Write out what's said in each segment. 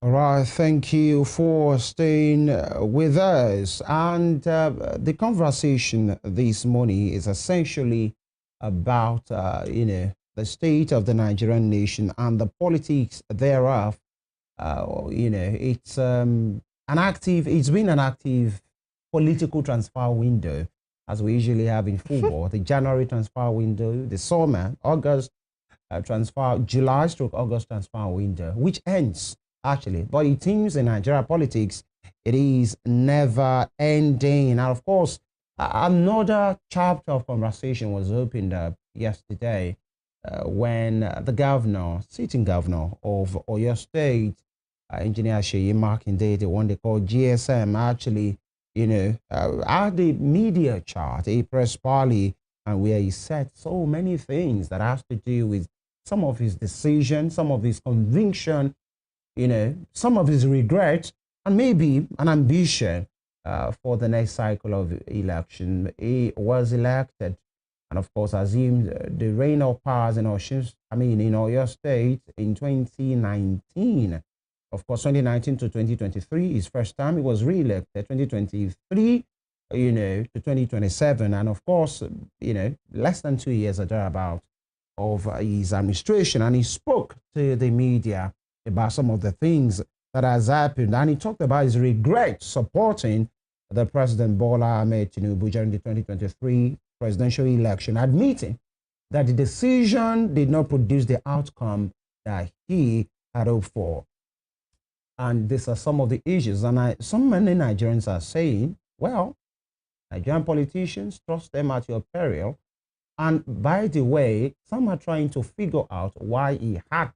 All right, thank you for staying with us. And the conversation this morning is essentially about, the state of the Nigerian nation and the politics thereof. It's been an active political transfer window, as we usually have in football. The January transfer window, the summer, August transfer, July stroke August transfer window, which ends actually. But it seems in Nigeria politics, it is never ending. And of course, another chapter of conversation was opened up yesterday when the governor, sitting governor of Oyo State, Engineer Seyi Makinde, the one they call GSM, actually, had the media chart, a press parley, and where he said so many things that has to do with some of his decisions, some of his conviction, some of his regrets, and maybe an ambition for the next cycle of election. He was elected and, of course, assumed the reign of powers in Oyo State in 2019. Of course, 2019 to 2023, his first time, he was re-elected. 2023, to 2027. And of course, less than 2 years or thereabout of his administration. And he spoke to the media about some of the things that has happened. And he talked about his regret supporting the President Bola Ahmed Tinubu during the 2023 presidential election, admitting that the decision did not produce the outcome that he had hoped for. And these are some of the issues. And many Nigerians are saying, well, Nigerian politicians, trust them at your peril. And by the way, some are trying to figure out why he had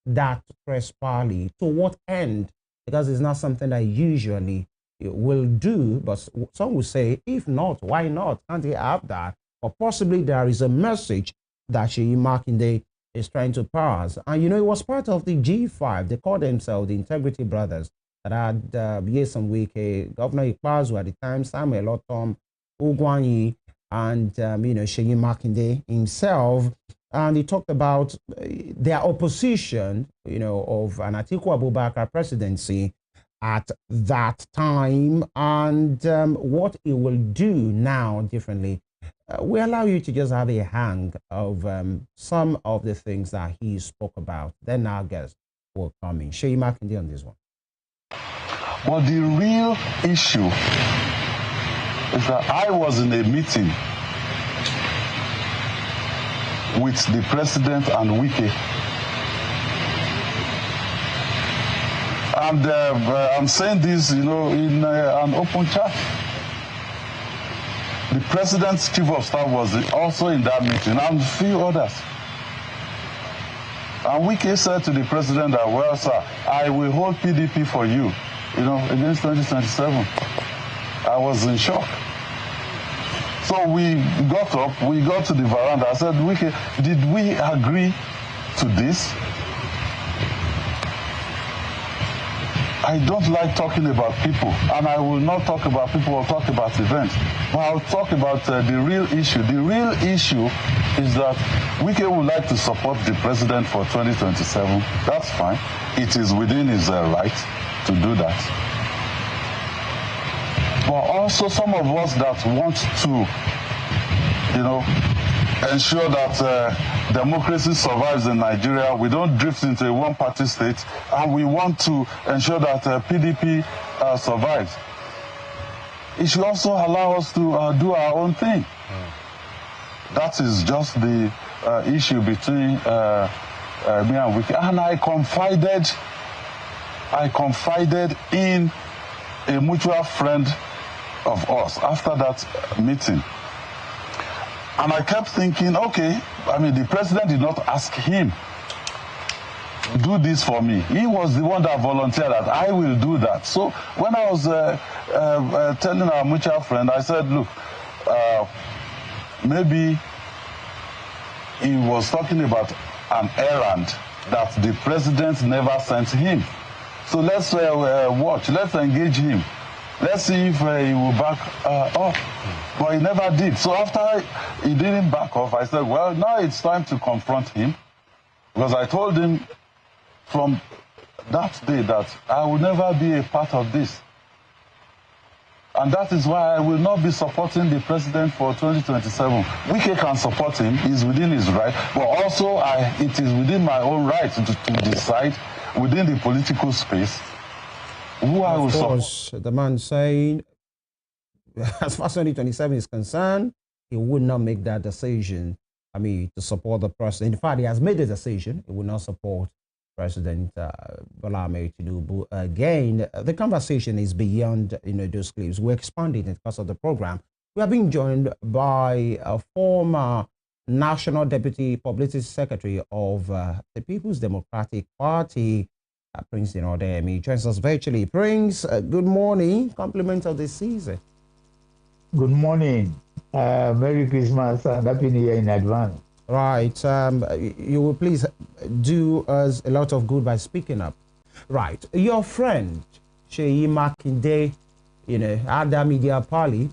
that press parley, to what end, because it's not something that usually will do. But some will say, if not, why not? Can't he have that? Or possibly there is a message that Seyi Makinde is trying to pass. And it was part of the G5. They called themselves the Integrity Brothers, that had Yesom Wike, Governor Ikpazu at the time, Samuel Otom, Ugwanyi, and Seyi Makinde himself. And he talked about their opposition, of an Atiku Abubakar presidency at that time, and what he will do now differently. We allow you to just have a hang of some of the things that he spoke about. Then our guest will come in. Seyi Makinde on this one. But the real issue is that I was in a meeting with the president and Wike. And I'm saying this, in an open chat. The president's chief of staff was also in that meeting, and a few others. And Wike said to the president that, well, sir, I will hold PDP for you, against 2027. I was in shock. So we got up, we got to the veranda. I said, Wike, did we agree to this? I don't like talking about people, and I will not talk about people or talk about events. But I'll talk about the real issue. The real issue is that Wike would like to support the president for 2027. That's fine. It is within his right to do that. But also some of us that want to, ensure that democracy survives in Nigeria. We don't drift into a one-party state, and we want to ensure that PDP survives. It should also allow us to do our own thing. That is just the issue between me and Wike. And I confided in a mutual friend of us after that meeting. And I kept thinking, okay, the president did not ask him, do this for me. He was the one that volunteered that I will do that. So when I was telling our mutual friend, I said, look, maybe he was talking about an errand that the president never sent him. So let's watch, let's engage him. Let's see if he will back off. But he never did. So after he didn't back off, I said, well, now it's time to confront him. Because I told him from that day that I will never be a part of this. And that is why I will not be supporting the president for 2027. Wike can support him, he's within his right, but also it is within my own right to decide within the political space who I will support. Of course, the man saying, as far as 2027 is concerned, he would not make that decision, to support the president. In fact, he has made a decision. He will not support President Bola Ahmed Tinubu. Again, the conversation is beyond those clips. We're expanding it because of the program. We are being joined by a former National Deputy Publicity Secretary of the People's Democratic Party, Prince Diran Odeyemi. Joins us virtually. Prince, good morning. Compliments of the season. Good morning. Merry Christmas and Happy New Year in advance. Right. You will please do us a lot of good by speaking up. Right. Your friend, Seyi Makinde, had that media party,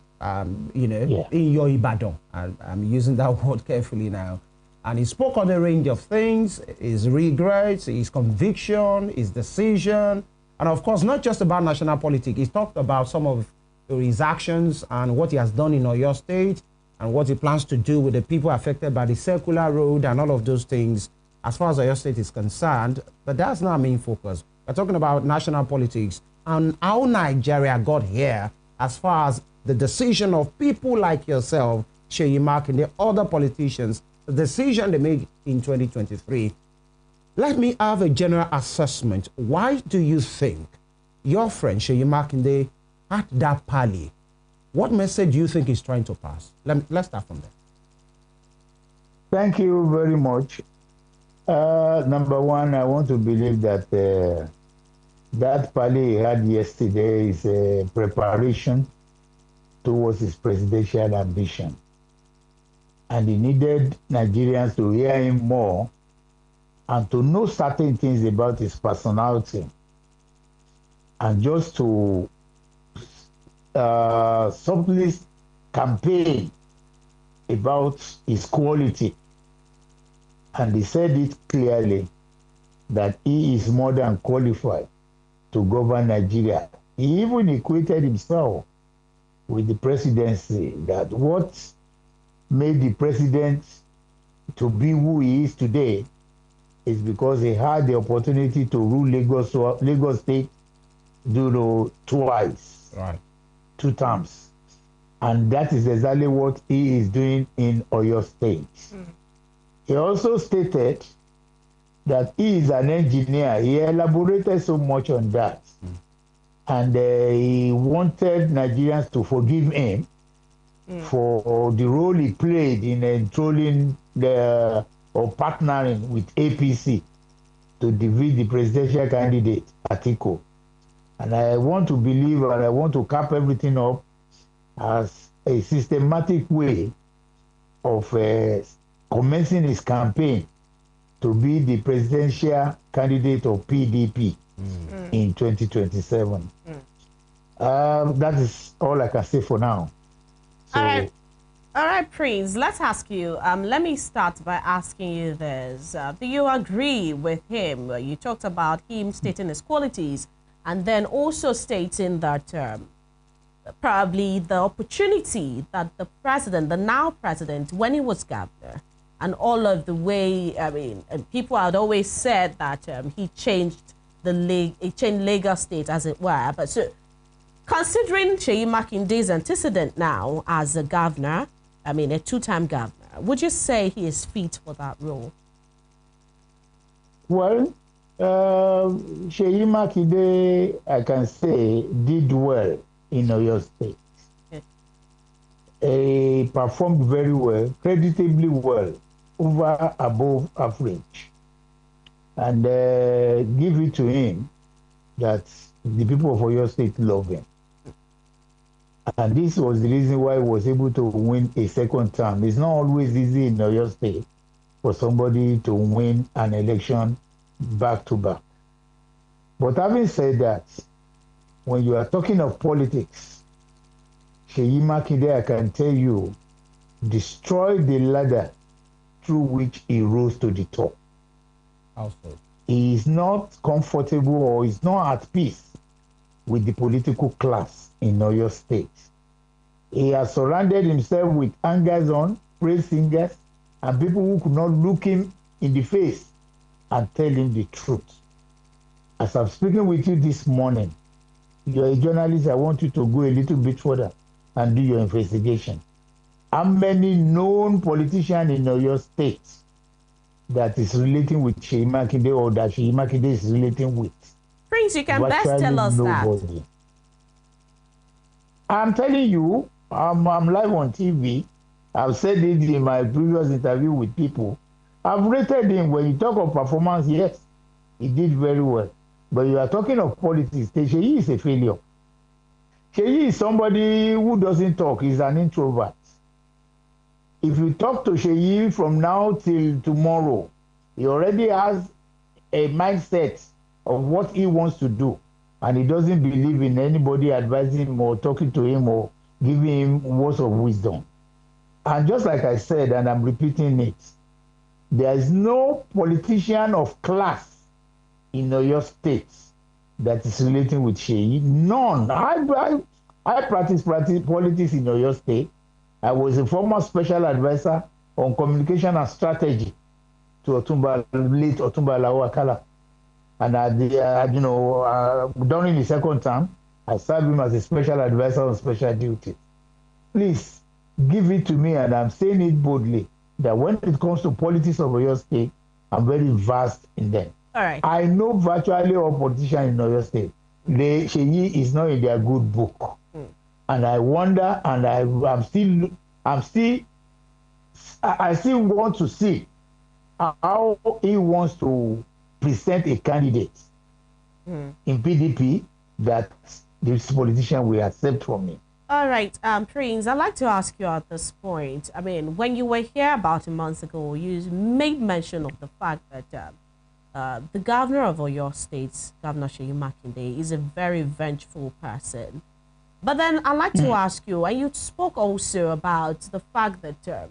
in your Ibadan. I'm using that word carefully now. And he spoke on a range of things, his regrets, his conviction, his decision. And of course, not just about national politics. He talked about some of his actions and what he has done in Oyo State, and what he plans to do with the people affected by the circular road and all of those things as far as Oyo State is concerned. But that's not our main focus. We're talking about national politics and how Nigeria got here as far as the decision of people like yourself, Seyi Makinde, and the other politicians, the decision they made in 2023. Let me have a general assessment. Why do you think your friend Seyi Makinde had that party? What message do you think he's trying to pass? Let's start from there. Thank you very much. Number one, I want to believe that that party he had yesterday is a preparation towards his presidential ambition. And he needed Nigerians to hear him more and to know certain things about his personality. And just to subtly campaign about his quality. And he said it clearly that he is more than qualified to govern Nigeria. He even equated himself with the presidency, that what made the president to be who he is today is because he had the opportunity to rule Lagos State twice. Right. 2 terms. And that is exactly what he is doing in Oyo State. He also stated that he is an engineer. He elaborated so much on that. And he wanted Nigerians to forgive him for the role he played in enrolling or partnering with APC to defeat the presidential candidate, Atiku. And I want to believe, and I want to cap everything up as a systematic way of commencing his campaign to be the presidential candidate of PDP in 2027. That is all I can say for now. So, all right, Prince, let's ask you. Let me start by asking you this. Do you agree with him? You talked about him stating his qualities, and then also stating that probably the opportunity that the president, the now president, when he was governor, and all of the way, people had always said that he changed Lagos State, as it were. But so, considering Seyi Makinde's antecedent now as a governor, a 2-time governor, would you say he is fit for that role? Well, Seyi Makinde, I can say, did well in Oyo State. Okay. He performed very well, creditably well, above average. And give it to him that the people of Oyo State love him. And this was the reason why he was able to win a 2nd term. It's not always easy in Oyo State for somebody to win an election back to back. But having said that, when you are talking of politics, Seyi Makinde, I can tell you, destroyed the ladder through which he rose to the top. Also. he is not comfortable or is not at peace with the political class in Oyo State. He has surrounded himself with hangers-on, praise singers, and people who could not look him in the face and tell him the truth. As I'm speaking with you this morning, you're a journalist, I want you to go a little bit further and do your investigation. How many known politicians in Oyo State that is relating with Seyi Makinde or that Seyi Makinde is relating with? Prince, you can best tell us nobody. that. I'm telling you, I'm live on TV. I've said it in my previous interview with people. I've rated him. When you talk of performance, yes, he did very well. But you are talking of politics. Seyi is a failure. Seyi is somebody who doesn't talk. He's an introvert. If you talk to Seyi from now till tomorrow, he already has a mindset of what he wants to do. And he doesn't believe in anybody advising him or talking to him or giving him words of wisdom. And just like I said, and I'm repeating it, there is no politician of class in Oyo State that is relating with Seyi. None. I practice politics in Oyo State. I was a former special advisor on communication and strategy to late Otumba Alao Akala. And during the second term, I served him as a special advisor on special duty. Please give it to me, and I'm saying it boldly, that when it comes to politics of Oyo State, I'm very vast in them. All right. I know virtually all politicians in Oyo State. Seyi is not in their good book. And I wonder, and I still want to see how he wants to present a candidate in PDP that this politician will accept from me. All right, Prince, I'd like to ask you at this point. I mean, when you were here about a month ago, you made mention of the fact that the governor of Oyo State, Governor Seyi Makinde, is a very vengeful person. But then I'd like to ask you, and you spoke also about the fact that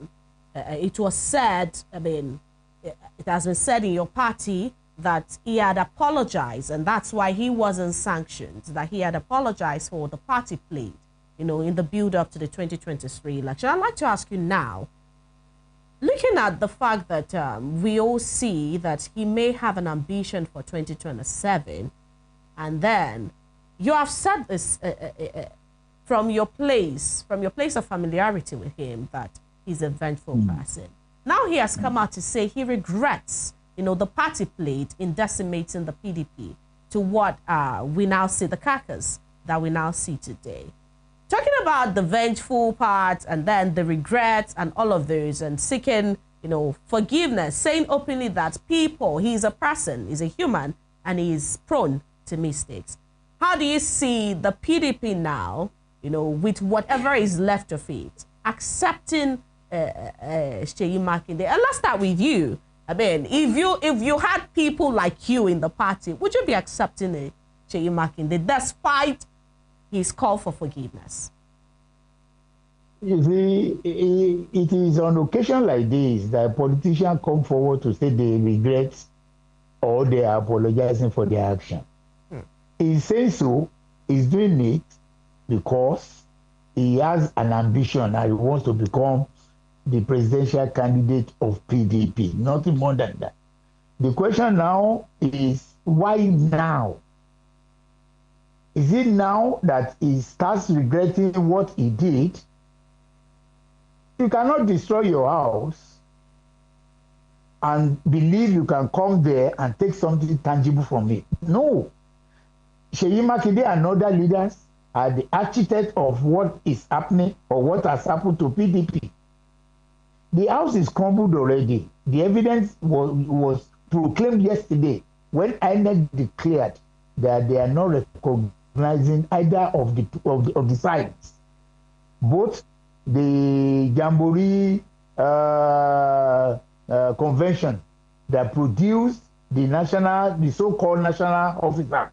it was said, I mean, it has been said in your party that he had apologized, and that's why he wasn't sanctioned, that he had apologized for the party played, you know, in the build-up to the 2023 election. I'd like to ask you now, looking at the fact that we all see that he may have an ambition for 2027, and then you have said this from your place of familiarity with him, that he's a vengeful person. Now he has come out to say he regrets, you know, the party played in decimating the PDP to what we now see, the carcass that we now see today. Talking about the vengeful part and then the regrets and all of those, and seeking, you know, forgiveness, saying openly that he's a person, he's a human, and he's prone to mistakes. How do you see the PDP now, you know, with whatever is left of it, accepting Seyi Makinde? And let's start with you. I mean, if you had people like you in the party, would you be accepting Seyi Makinde despite his call for forgiveness? You see, it is on occasion like this that politicians come forward to say they regret or they are apologizing for their action. He says so, he's doing it because he has an ambition and he wants to become the presidential candidate of PDP, nothing more than that. The question now is, why now? Is it now that he starts regretting what he did? You cannot destroy your house and believe you can come there and take something tangible from it. No. Seyi Makinde and other leaders are the architect of what is happening or what has happened to PDP. The house is crumbled already. The evidence was proclaimed yesterday when INEC declared that they are not recognizing either of the sides. Both the Jamboree convention that produced the so-called national officer,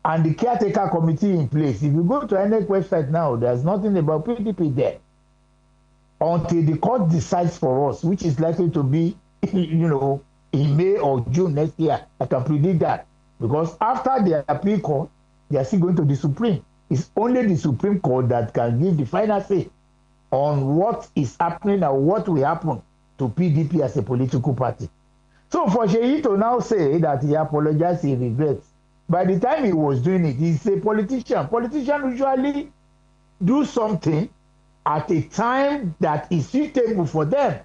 and the caretaker committee in place. If you go to INEC website now, there's nothing about PDP there. Until the court decides for us, which is likely to be, you know, in May or June next year. I can predict that. Because after the appeal court, they are still going to the Supreme. It's only the Supreme Court that can give the final say on what is happening and what will happen to PDP as a political party. So for Seyi to now say that he apologized, he regrets, by the time he was doing it, he's a politician. Politicians usually do something at a time that is suitable for them.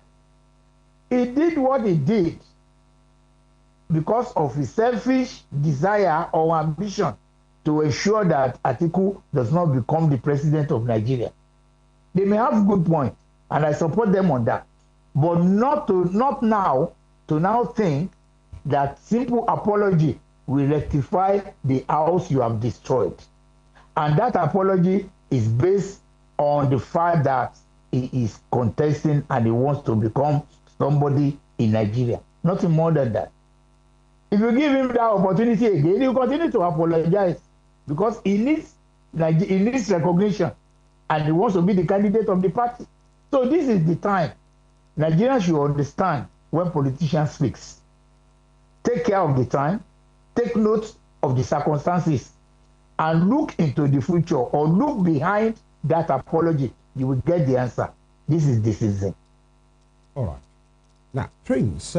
He did what he did because of his selfish desire or ambition to ensure that Atiku does not become the president of Nigeria. They may have good points, and I support them on that, but not now to now think that simple apology will rectify the house you have destroyed. And that apology is based on the fact that he is contesting and he wants to become somebody in Nigeria. Nothing more than that. If you give him that opportunity again, he will continue to apologize because he needs recognition and he wants to be the candidate of the party. So this is the time. Nigerians should understand when politicians speak. Take care of the time, take note of the circumstances, and look into the future or look behind that apology. You will get the answer. This is the season. All right. Now, Prince,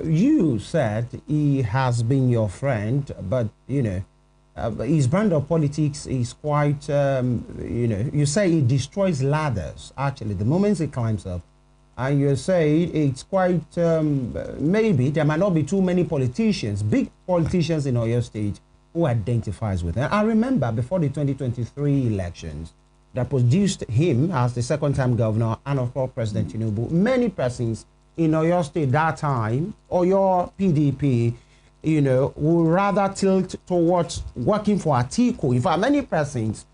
you said he has been your friend, but, you know, his brand of politics is quite, you know, you say he destroys ladders, actually, the moment he climbs up. And you say it's quite, maybe there might not be too many politicians, big politicians in Oyo State who identifies with him. I remember before the 2023 elections that produced him as the second-time governor and, of course, President Tinubu, many persons in Oyo State that time, or your PDP, you know, would rather tilt towards working for Atiku. In fact, many persons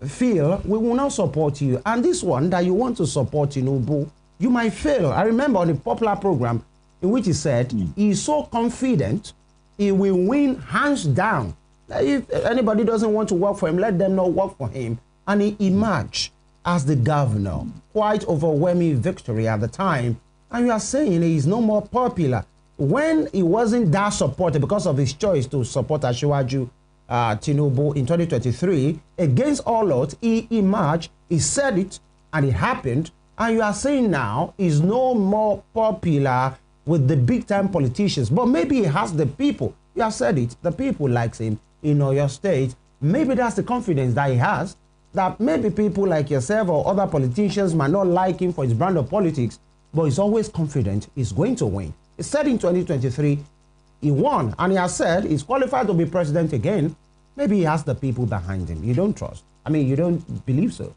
feel we will not support you. And this one that you want to support Tinubu, you might fail. I remember on a popular program in which he said he's so confident he will win hands down. If anybody doesn't want to work for him, let them not work for him. And he emerged as the governor. Quite overwhelming victory at the time. And you are saying he's no more popular. When he wasn't that supported because of his choice to support Asiwaju Tinubu in 2023, against all odds, he emerged, he said it, and it happened. And you are saying now he's no more popular with the big-time politicians. But maybe he has the people. You have said it. The people likes him in Oyo State. Maybe that's the confidence that he has, that maybe people like yourself or other politicians might not like him for his brand of politics, but he's always confident he's going to win. He said in 2023, he won, and he has said he's qualified to be president again. Maybe he has the people behind him. You don't trust. I mean, you don't believe so.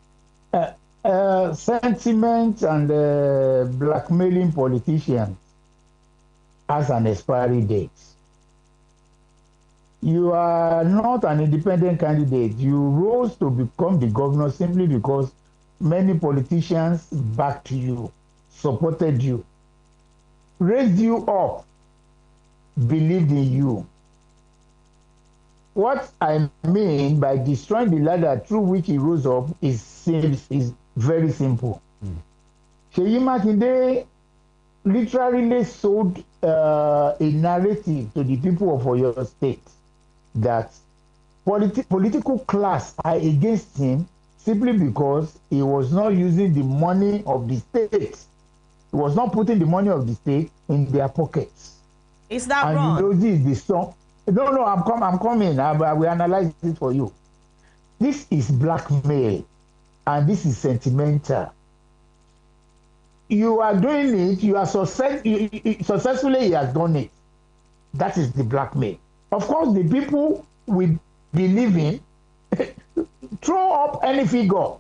Sentiment and blackmailing politicians has an expiry date. You are not an independent candidate. You rose to become the governor simply because many politicians backed you, supported you, raised you up, believed in you. What I mean by destroying the ladder through which he rose up is very simple. Seyi Makinde literally sold a narrative to the people of Oyo State that political class are against him simply because he was not using the money of the state. He was not putting the money of the state in their pockets. Is that and wrong? And you know this is the song. No, I'm coming. I will analyze it for you. This is blackmail, and this is sentimental. You are doing it. You are successfully. He has done it. That is the blackmail. Of course, the people will believe in. Throw up any figure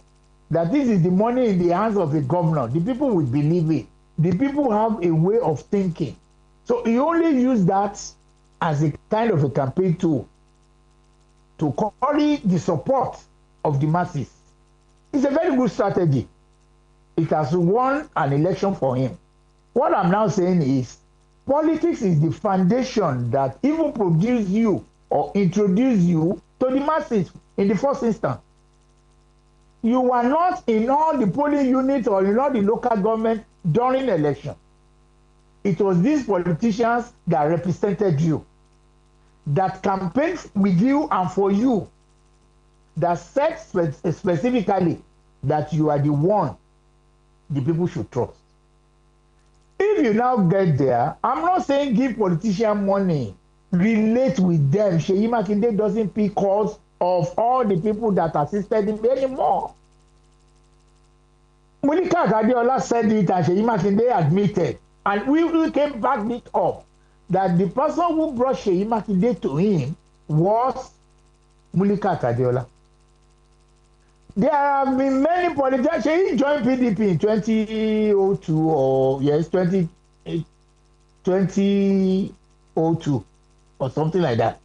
that this is the money in the hands of the governor. The people will believe it. The people have a way of thinking. So he only used that as a kind of a campaign tool to curry the support of the masses. It's a very good strategy. It has won an election for him. What I'm now saying is, politics is the foundation that even produce you or introduce you to the masses in the first instance. You are not in all the polling units or in all the local government during election. it was these politicians that represented you, that campaigned with you and for you, that said specifically that you are the one the people should trust. If you now get there, I'm not saying give politicians money, relate with them. Seyi Makinde doesn't pick calls of all the people that assisted him anymore. Monica Gadiola said it and Seyi Makinde admitted, and we came back it up, that the person who brought Seyi Makinde to him was Monica Gadiola. There have been many politicians. He joined PDP in 2002 or yes, 2002 or something like that.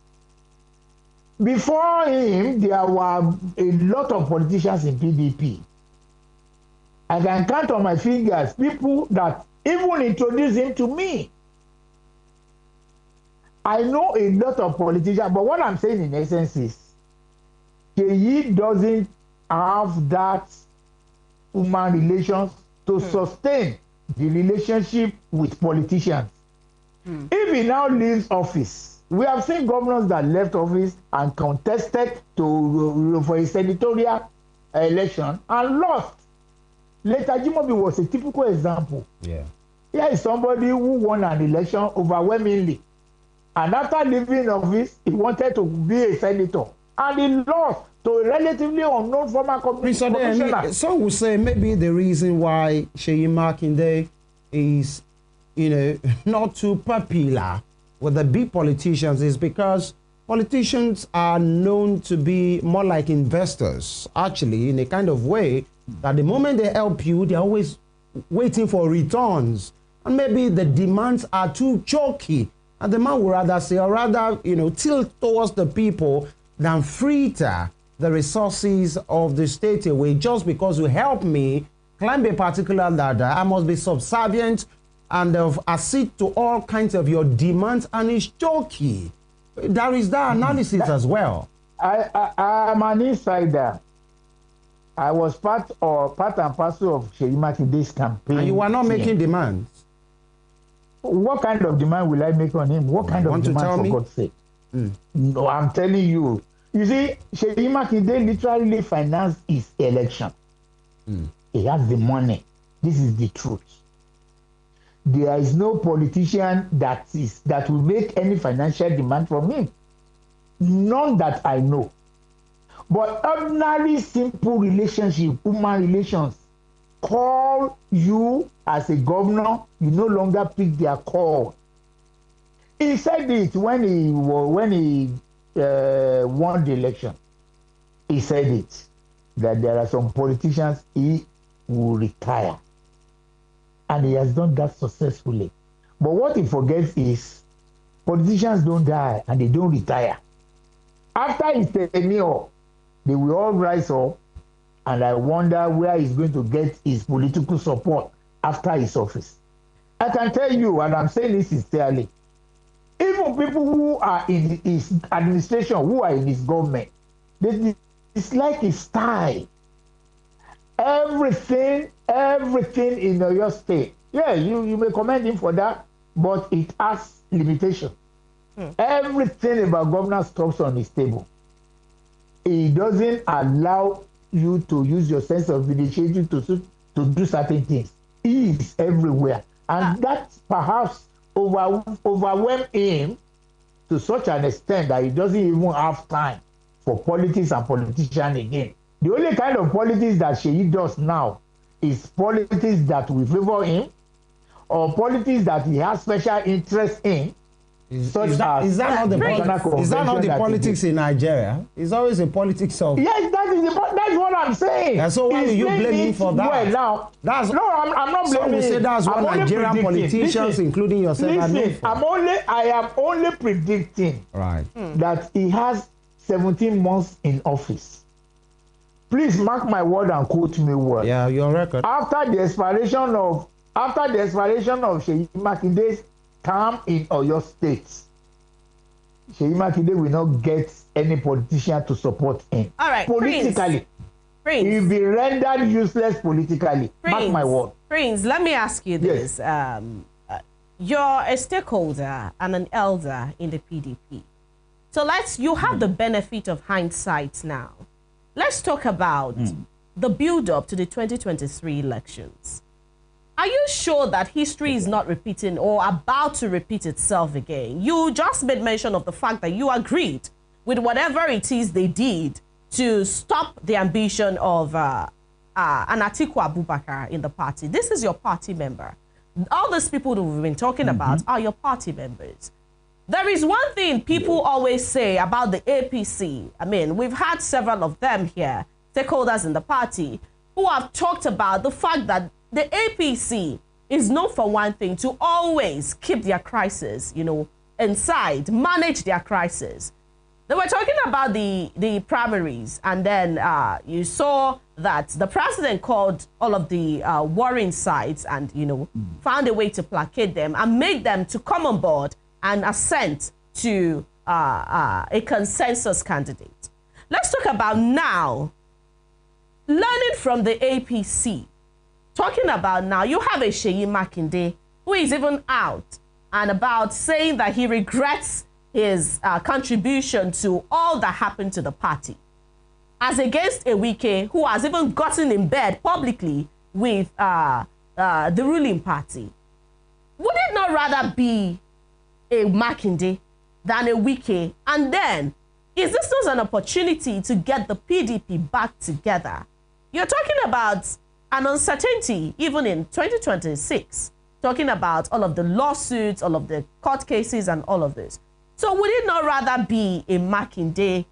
Before him, there were a lot of politicians in PDP. I can count on my fingers people that even introduced him to me. I know a lot of politicians, but what I'm saying in essence is, Seyi doesn't have that human relations to sustain the relationship with politicians. If he now leaves office, we have seen governors that left office and contested for a senatorial election and lost. Later, Jimobi was a typical example. Yeah. Here is somebody who won an election overwhelmingly, and after leaving office, he wanted to be a senator, and he lost to a relatively unknown former commissioner. Some will say maybe the reason why Seyi Makinde is, not too popular with the big politicians is because politicians are known to be more like investors, actually, in a kind of way that the moment they help you, they're always waiting for returns. And maybe the demands are too chalky. And the man would rather say, or rather, tilt towards the people than fritter the resources of the state away just because you help me climb a particular ladder. I must be subservient and accede to all kinds of your demands, and it's chalky. There is that analysis as well. I'm an insider. I was part and parcel of Seyi Makinde's campaign. And you were not making demands. What kind of demand will I make on him? What kind of demand, for God's sake? No, I'm telling you. You see, Seyi Makinde literally financed his election. He has the money. This is the truth. There is no politician that will make any financial demand from him. None that I know. But ordinary, simple relationship, human relations, call you as a governor, you no longer pick their call. He said it when he won the election. He said it, that there are some politicians he will retire. And he has done that successfully. But what he forgets is politicians don't die and they don't retire. After his tenure, they will all rise up, and I wonder where he's going to get his political support after his office. I can tell you, and I'm saying this sincerely, even people who are in his administration, who are in his government, they dislike his style. Everything in your state. Yeah, you may commend him for that, but it has limitations. Everything about governance stops on his table. He doesn't allow you to use your sense of initiative to do certain things. He is everywhere. And that perhaps overwhelmed him to such an extent that he doesn't even have time for politics and politicians again. The only kind of politics that Seyi does now is politics that will favor him, or politics that he has special interest in. Is that not the politics in Nigeria? It's always a politics of... Yes, that's what I'm saying. And so why do you blame him for that? Well, now, I'm not blaming him. Some will say that's what Nigerian politicians, including yourself, are known for. I am only predicting that he has 17 months in office. Please mark my word and quote me well. Yeah, your record. After the expiration of Seyi Makinde's term in Oyo State, Seyi Makinde will not get any politician to support him. All right, politically. Prince. He will be rendered useless politically. Mark my word. Prince, let me ask you this. Yes. you're a stakeholder and an elder in the PDP. So you have the benefit of hindsight now. Let's talk about the build-up to the 2023 elections. Are you sure that history is not repeating or about to repeat itself again? You just made mention of the fact that you agreed with whatever it is they did to stop the ambition of an Atiku Abubakar in the party. This is your party member. All these people that we've been talking about are your party members. There is one thing people always say about the APC. I mean, we've had several of them here, stakeholders in the party, who have talked about the fact that the APC is known for one thing, to always keep their crisis, inside, manage their crisis. They were talking about the primaries, and then you saw that the president called all of the warring sides and, found a way to placate them and made them to come on board and assent to a consensus candidate. Let's talk about now, learning from the APC. Talking about now, you have a Seyi Makinde who is even out and about saying that he regrets his contribution to all that happened to the party, as against a Wike who has even gotten in bed publicly with the ruling party. Would it not rather be a Makinde than a Wike? And then, is this not an opportunity to get the PDP back together? You're talking about an uncertainty even in 2026, talking about all of the lawsuits, all of the court cases and all of this. So would it not rather be a Makinde,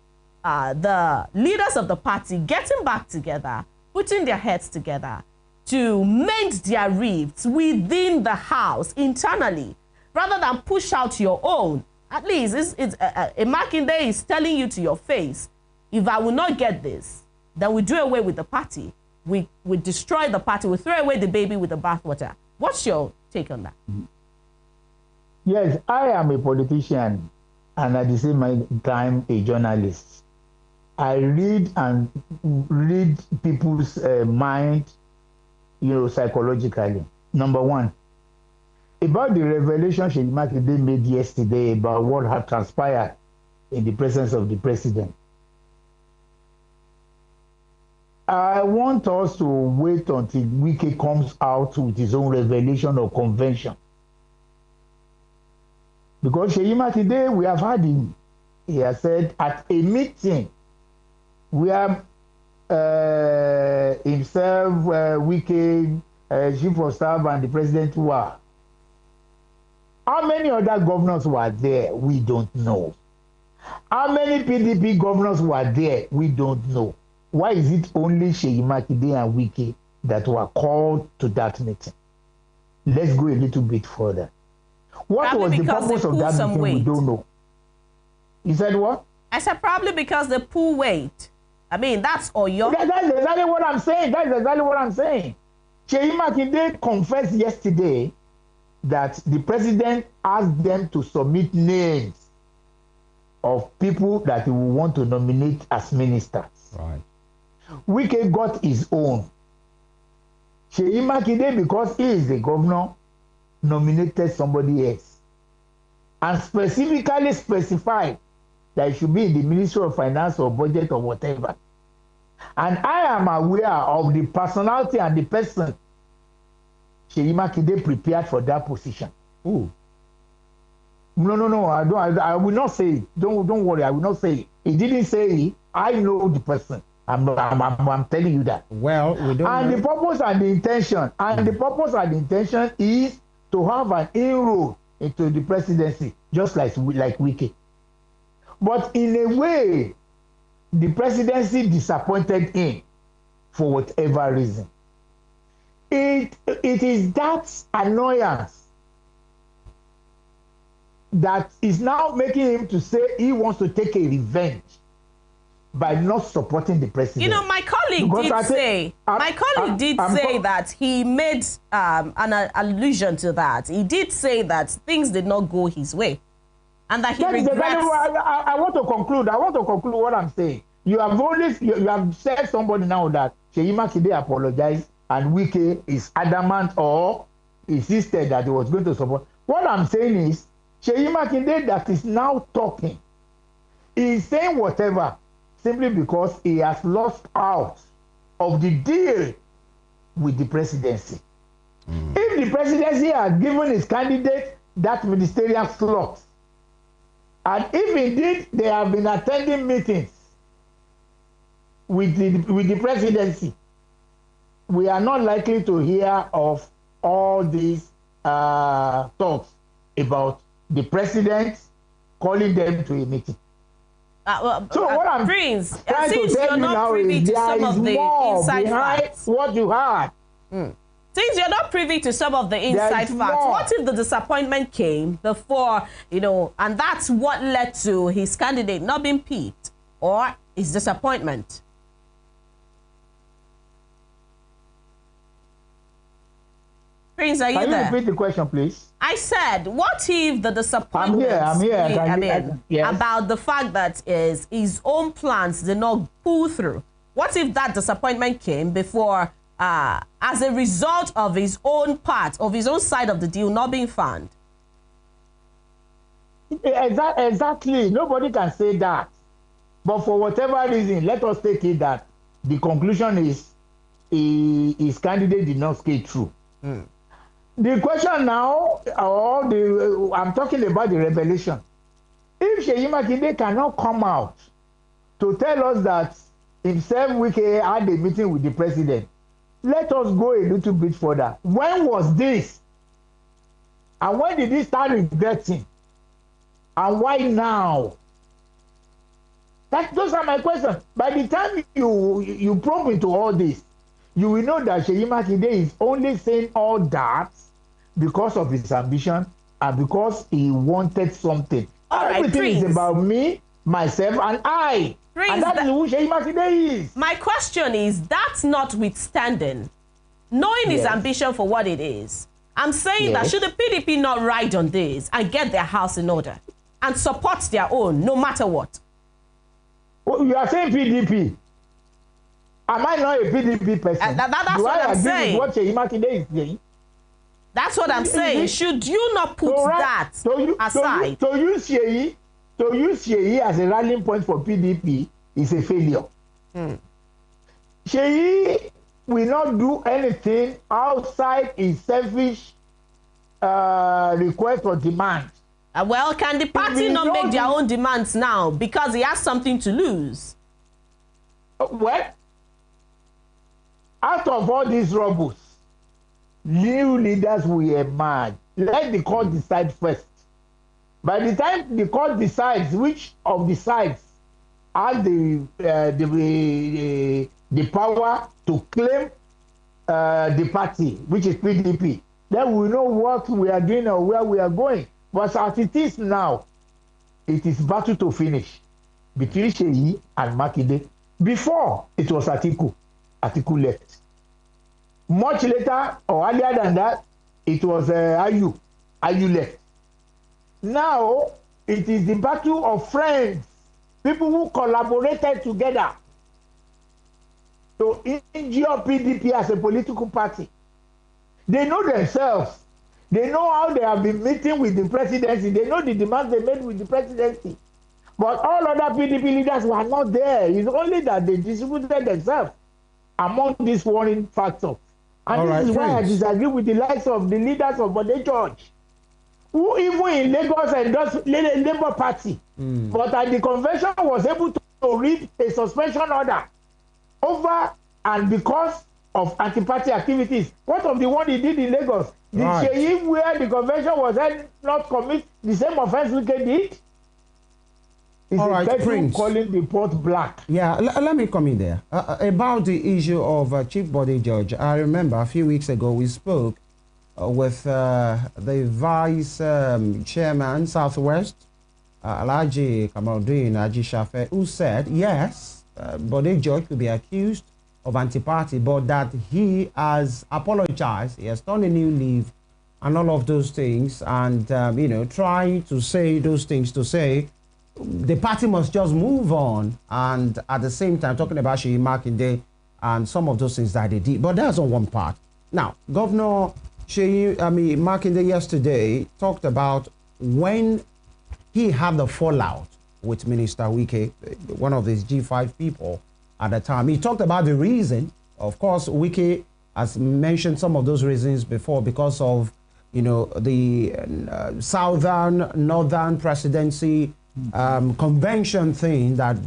the leaders of the party getting back together, putting their heads together to mend their rifts within the house internally, rather than push out your own? At least a Makinde is telling you to your face, if I will not get this, then we do away with the party. We destroy the party. We throw away the baby with the bathwater. What's your take on that? Yes, I am a politician and at the same time a journalist. I read people's mind, psychologically. Number one, about the revelation Seyi Makinde made yesterday about what had transpired in the presence of the president. I want us to wait until Wike comes out with his own revelation or convention. Because Seyi Makinde, we have had him, he has said at a meeting where himself, Wike, Chief of Staff and the President were. How many other governors were there? We don't know. How many PDP governors were there? We don't know. Why is it only Seyi Makinde and Wike that were called to that meeting? Let's go a little bit further. What was the purpose of that meeting? We don't know. You said what? I said probably because they pull weight. I mean, that's all your... That's exactly what I'm saying. That's exactly what I'm saying. Seyi Makinde confessed yesterday that the president asked them to submit names of people that he would want to nominate as ministers. Right. Wike got his own. Seyi Makinde, because he is the governor, nominated somebody else and specifically specified that it should be in the Ministry of Finance or Budget or whatever. And I am aware of the personality and the person Seyi Makinde prepared for that position. Ooh. No, I will not say it. Don't worry, I will not say it. He didn't say it. I know the person. I'm telling you that. Well, we don't and know. The purpose and the intention, is to have an inroad into the presidency, just like Wike. But in a way, the presidency disappointed him for whatever reason. It is that annoyance that is now making him to say he wants to take a revenge by not supporting the president. My colleague did say that he made an allusion to that. He did say that things did not go his way, and that he regrets. I want to conclude. What I'm saying. You have said somebody now that Seyi Makinde apologized and Wike is adamant or insisted that he was going to support. What I'm saying is, Seyi Makinde that is now talking is saying whatever simply because he has lost out of the deal with the presidency. If the presidency had given his candidate that ministerial slot, and if indeed they have been attending meetings with the presidency, we are not likely to hear of all these talks about the president calling them to a meeting. So what I'm Prince, trying to tell you now is there is more behind what you heard. Since you're not privy to some of the inside facts, what if the disappointment came before, and that's what led to his candidate not being picked, or his disappointment? Prince, are you there? Can you repeat the question, please? I said, what if the disappointment I'm here. Yes. About the fact that his own plans did not pull through? What if that disappointment came before, as a result of his own part, of his own side of the deal not being found? Exactly. Nobody can say that. But for whatever reason, let us take it that the conclusion is his candidate did not skate through. The question now, I'm talking about the revelation. If Seyi Makinde cannot come out to tell us that himself Wike had a meeting with the president, let us go a little bit further. When was this? And when did he start regretting? And why now? Those are my questions. By the time you probe into all this, you will know that Seyi Makinde is only saying all that because of his ambition and because he wanted something. Everything is about me, myself, and I. Prince, and that is who Seyi Makinde is. My question is, that's notwithstanding, knowing his ambition for what it is, I'm saying that should the PDP not ride on this and get their house in order and support their own, no matter what? Well, you are saying PDP. Am I not a PDP person? That's what I'm saying. What Seyi Makinde is saying? That's what I'm saying. Should you not put that aside? To use Seyi as a rallying point for PDP is a failure. Seyi will not do anything outside his selfish request or demand. Well, can the party not make their own demands now because he has something to lose? Well, out of all these rubbles, new leaders will emerge. Let the court decide first. By the time the court decides which of the sides have the power to claim the party, which is PDP, then we know what we are doing or where we are going. But as it is now, it is battle to finish between Seyi and Makinde. Before, it was Atiku. Atiku left. Much later, or earlier than that, it was Ayu. Ayu left. Now, it is the battle of friends, people who collaborated together to injure PDP as a political party. They know themselves. They know how they have been meeting with the presidency. They know the demands they made with the presidency. But all other PDP leaders were not there. It's only that they distributed themselves among these warring factors. And this is why I disagree with the likes of the leaders of Bode George, who even in Lagos endorsed Labour Party, but at the convention was able to read a suspension order over and because of anti-party activities. What of the one he did in Lagos? Did Seyi, where the convention was held, not commit the same offense Wike did? It's Prince calling the pot black. Yeah, let me come in there. About the issue of Chief Bode George, I remember a few weeks ago we spoke with the Vice Chairman, Southwest, Alhaji Kamaldeen Aji Shafe, who said, yes, Bode George could be accused of anti-party, but that he has apologized, he has turned a new leaf, and all of those things, and, trying to say those things to say, the party must just move on, and at the same time talking about Seyi Makinde and some of those things that they did. But that's on one part. Now, Governor Makinde yesterday talked about when he had the fallout with Minister Wike, one of these G5 people at the time. He talked about the reason. Of course, Wike has mentioned some of those reasons before because of, the northern presidency convention thing, that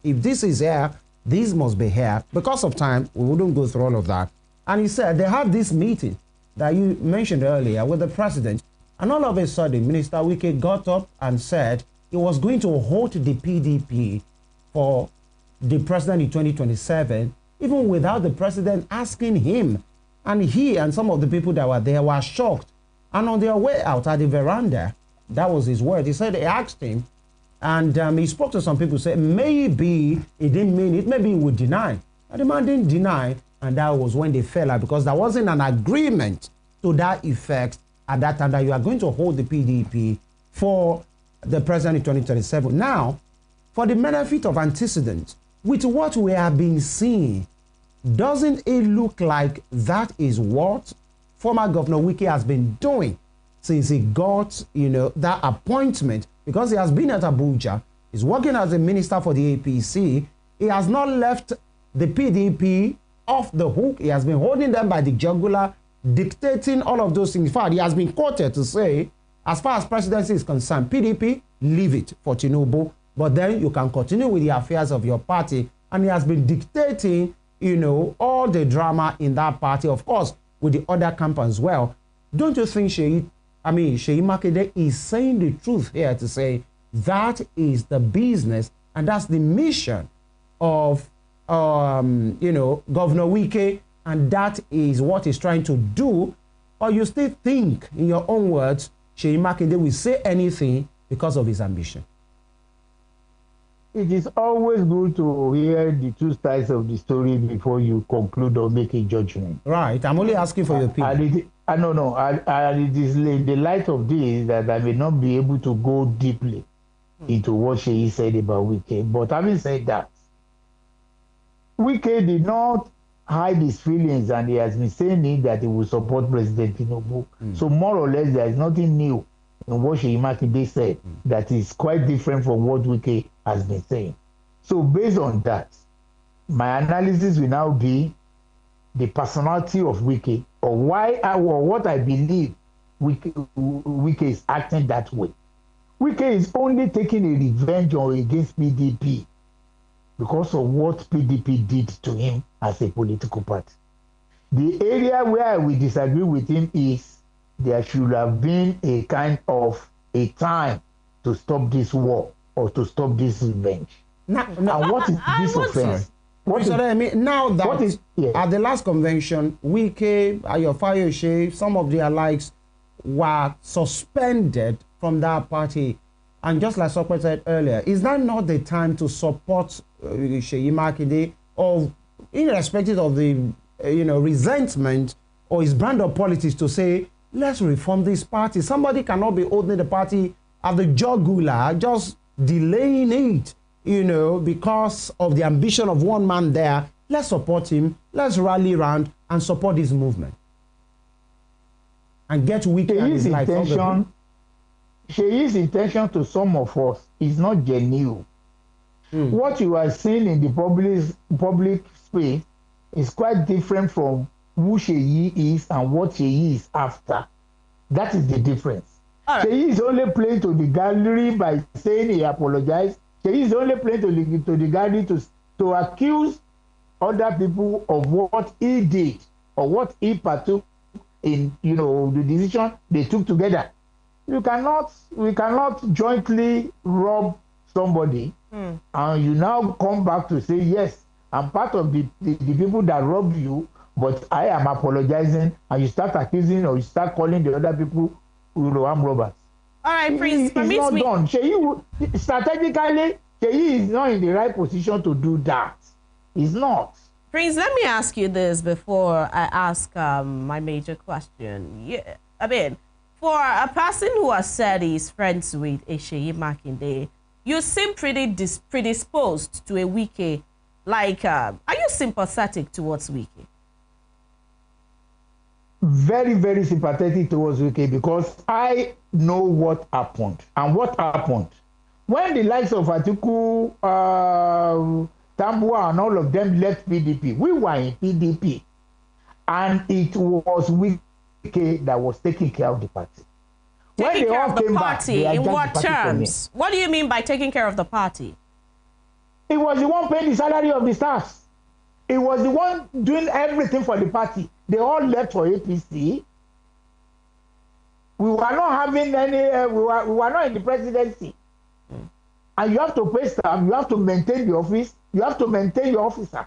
if this is here, these must be here. Because of time, we wouldn't go through all of that. And he said they had this meeting that you mentioned earlier with the president, and all of a sudden, Minister Wike got up and said he was going to hold the PDP for the president in 2027, even without the president asking him. And he and some of the people that were there were shocked. And on their way out at the veranda, that was his word. He said they asked him, and he spoke to some people, said maybe he didn't mean it, maybe he would deny. And the man didn't deny, and that was when they fell out, because there wasn't an agreement to that effect at that time that you are going to hold the PDP for the president in 2027. Now, for the benefit of antecedents, with what we have been seeing, doesn't it look like that is what former Governor Wike has been doing since he got, that appointment? Because he has been at Abuja, he's working as a minister for the APC. He has not left the PDP off the hook. He has been holding them by the jugular, dictating all of those things. In fact, he has been quoted to say, as far as presidency is concerned, PDP, leave it for Tinubu, but then you can continue with the affairs of your party. And he has been dictating, all the drama in that party, of course, with the other camp as well. Don't you think Seyi Makinde is saying the truth here to say that is the business and that's the mission of, Governor Wike, and that is what he's trying to do? Or you still think, in your own words, Seyi Makinde will say anything because of his ambition? It is always good to hear the two sides of the story before you conclude or make a judgment. Right. I'm only asking for your opinion. And it is in the light of this that I may not be able to go deeply into what Seyi said about Wike. But having said that, Wike did not hide his feelings, and he has been saying it that he will support President Tinubu. So more or less, there is nothing new in what Seyi Makinde said that is quite different from what Wike has been saying. So based on that, my analysis will now be the personality of Wike, or what I believe Wike is acting that way. Wike is only taking a revenge against PDP because of what PDP did to him as a political party. The area where I will disagree with him is there should have been a kind of a time to stop this war or to stop this revenge. And what is this offense? Now that at the last convention, Wike, Ayofayoshe, some of their likes were suspended from that party. And just like Sokwe said earlier, is that not the time to support Seyi Makinde, or irrespective of the resentment or his brand of politics, to say, let's reform this party? Somebody cannot be holding the party at the jugular, just delaying it, because of the ambition of one man there. Let's support him. Let's rally around and support this movement and get Wike and his life. Seyi's intention to some of us is not genuine. What you are seeing in the public space is quite different from who Seyi is and what Seyi is after. That is the difference. Right. Seyi is only playing to the gallery by saying he apologized. Seyi is only playing to the gallery to accuse other people of what he did or what he partook in, the decision they took together. We cannot jointly rob somebody and you now come back to say, yes, I'm part of the people that robbed you, but I am apologizing, and you start accusing or you start calling the other people armed robbers. All right, Prince, it's not done. Strategically, Seyi is not in the right position to do that. He's not. Prince, let me ask you this before I ask my major question. For a person who has said he's friends with Seyi Makinde, you seem pretty predisposed to a Wike. Like, are you sympathetic towards Wike? very, very sympathetic towards Wike because I know what happened. And what happened? When the likes of Atiku, Tambua, and all of them left PDP, we were in PDP. And it was Wike that was taking care of the party. Taking care of the party, in what terms? What do you mean by taking care of the party? It was the one paying the salary of the staffs. It was the one doing everything for the party. They all left for APC. We were not having any, we were not in the presidency. And you have to pay staff, you have to maintain the office, you have to maintain your officer.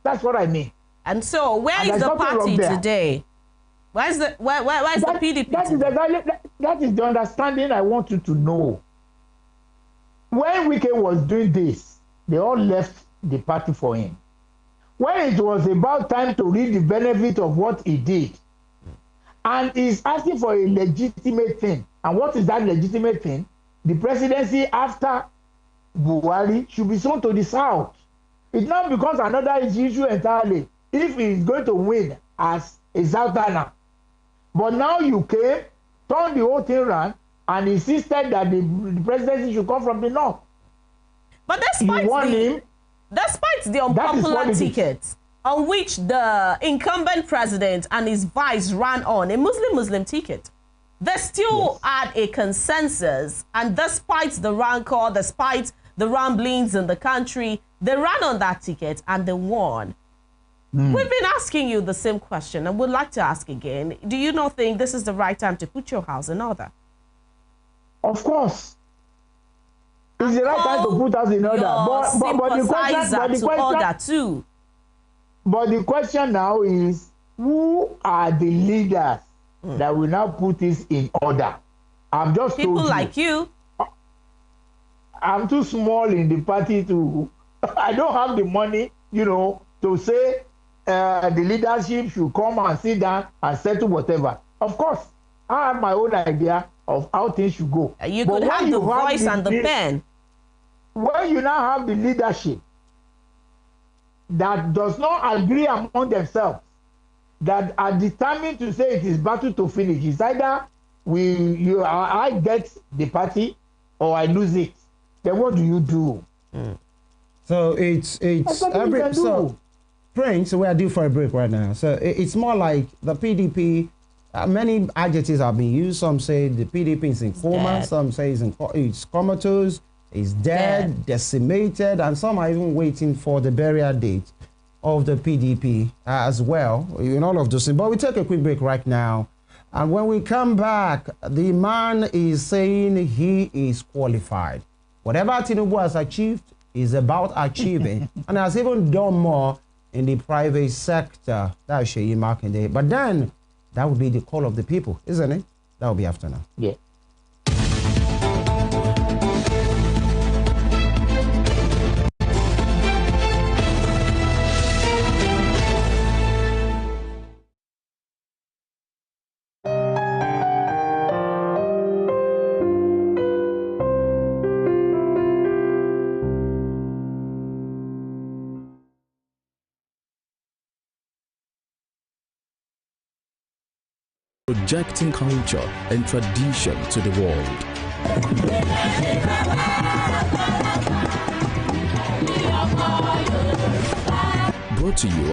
That's what I mean. And so, where is the party today? Where's the PDP? That is the understanding I want you to know. When Wike was doing this, they all left the party for him. When it was about time to reap the benefit of what he did, and he's asking for a legitimate thing. And what is that legitimate thing? The presidency after Buhari should be sold to the South. It's not because another issue entirely. If he's going to win as a Southerner. But now you came, turned the whole thing around, and insisted that the presidency should come from the North. But despite the unpopular ticket on which the incumbent president and his vice ran on, a Muslim ticket, they still had a consensus, and despite the rancor, despite the rumblings in the country, they ran on that ticket and they won. We've been asking you the same question and would like to ask again. Do you not think this is the right time to put your house in order? Of course. It's the right time to put us in order. But the question now is, who are the leaders that will now put this in order? I'm just people like you. I'm too small in the party to. I don't have the money, to say the leadership should come and sit down and settle whatever. Of course, I have my own idea of how things should go. You could have the voice and the pen. When you now have the leadership that does not agree among themselves, that are determined to say it is battle to finish, it's either I get the party or I lose it. Then what do you do? So it's so Prince, we are due for a break right now. So it's more like the PDP. Many adjectives have been used. Some say the PDP is in coma. Some say it's comatose. Is dead, decimated, and some are even waiting for the burial date of the PDP as well in all of those things. But we take a quick break right now, and when we come back, the man is saying he is qualified. Whatever Tinubu has achieved is about achieving, and has even done more in the private sector. That's Seyi Makinde. But then that would be the call of the people, isn't it? That will be after now. Yeah. Projecting culture and tradition to the world. Brought to you